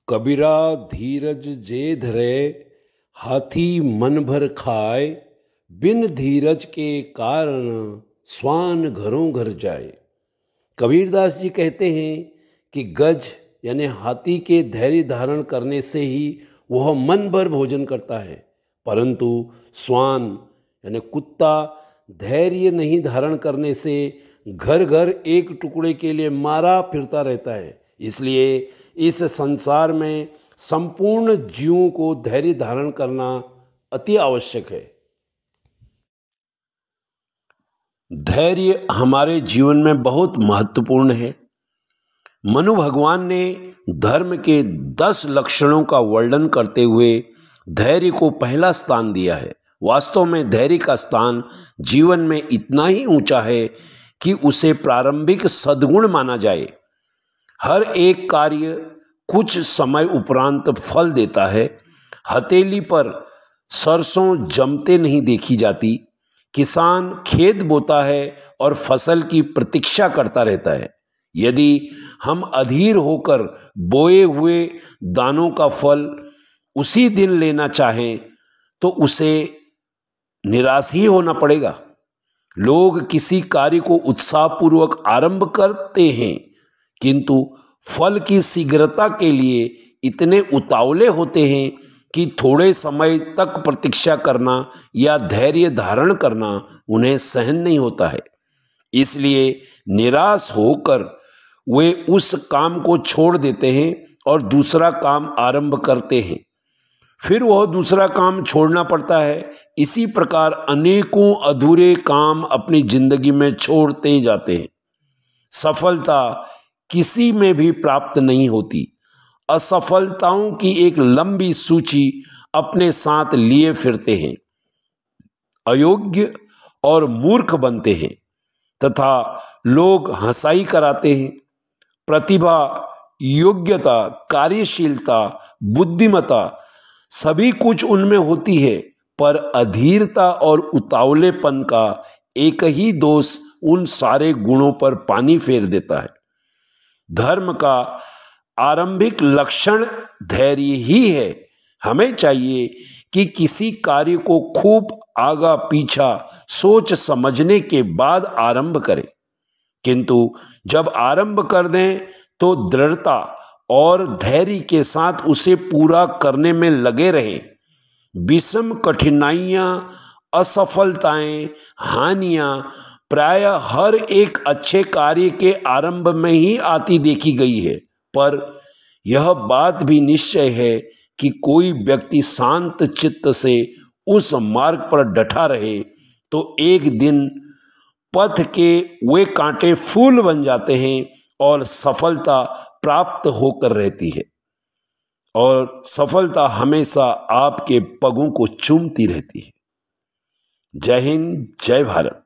कबीरा धीरज जे धरे, हाथी मन भर खाए। बिन धीरज के कारण स्वान घरों घर जाए। कबीरदास जी कहते हैं कि गज यानी हाथी के धैर्य धारण करने से ही वह मन भर भोजन करता है, परंतु स्वान यानी कुत्ता धैर्य नहीं धारण करने से घर घर एक टुकड़े के लिए मारा फिरता रहता है। इसलिए इस संसार में संपूर्ण जीवों को धैर्य धारण करना अति आवश्यक है। धैर्य हमारे जीवन में बहुत महत्वपूर्ण है। मनु भगवान ने धर्म के 10 लक्षणों का वर्णन करते हुए धैर्य को पहला स्थान दिया है। वास्तव में धैर्य का स्थान जीवन में इतना ही ऊंचा है कि उसे प्रारंभिक सद्गुण माना जाए। हर एक कार्य कुछ समय उपरांत फल देता है। हथेली पर सरसों जमते नहीं देखी जाती। किसान खेत बोता है और फसल की प्रतीक्षा करता रहता है। यदि हम अधीर होकर बोए हुए दानों का फल उसी दिन लेना चाहें तो उसे निराश ही होना पड़ेगा। लोग किसी कार्य को उत्साहपूर्वक आरंभ करते हैं, किंतु फल की शीघ्रता के लिए इतने उतावले होते हैं कि थोड़े समय तक प्रतीक्षा करना या धैर्य धारण करना उन्हें सहन नहीं होता है। इसलिए निराश होकर वे उस काम को छोड़ देते हैं और दूसरा काम आरंभ करते हैं। फिर वह दूसरा काम छोड़ना पड़ता है। इसी प्रकार अनेकों अधूरे काम अपनी जिंदगी में छोड़ते जाते हैं। सफलता किसी में भी प्राप्त नहीं होती। असफलताओं की एक लंबी सूची अपने साथ लिए फिरते हैं। अयोग्य और मूर्ख बनते हैं तथा लोग हंसाई कराते हैं। प्रतिभा, योग्यता, कार्यशीलता, बुद्धिमत्ता सभी कुछ उनमें होती है, पर अधीरता और उतावलेपन का एक ही दोष उन सारे गुणों पर पानी फेर देता है। धर्म का आरंभिक लक्षण धैर्य ही है। हमें चाहिए कि किसी कार्य को खूब आगा पीछा सोच समझने के बाद आरंभ करें, किंतु जब आरंभ कर दें तो दृढ़ता और धैर्य के साथ उसे पूरा करने में लगे रहें। विषम कठिनाइयां, असफलताएं, हानियां प्रायः हर एक अच्छे कार्य के आरंभ में ही आती देखी गई है, पर यह बात भी निश्चय है कि कोई व्यक्ति शांत चित्त से उस मार्ग पर डटा रहे तो एक दिन पथ के वे कांटे फूल बन जाते हैं और सफलता प्राप्त होकर रहती है। और सफलता हमेशा आपके पगों को चूमती रहती है। जय हिंद, जय भारत।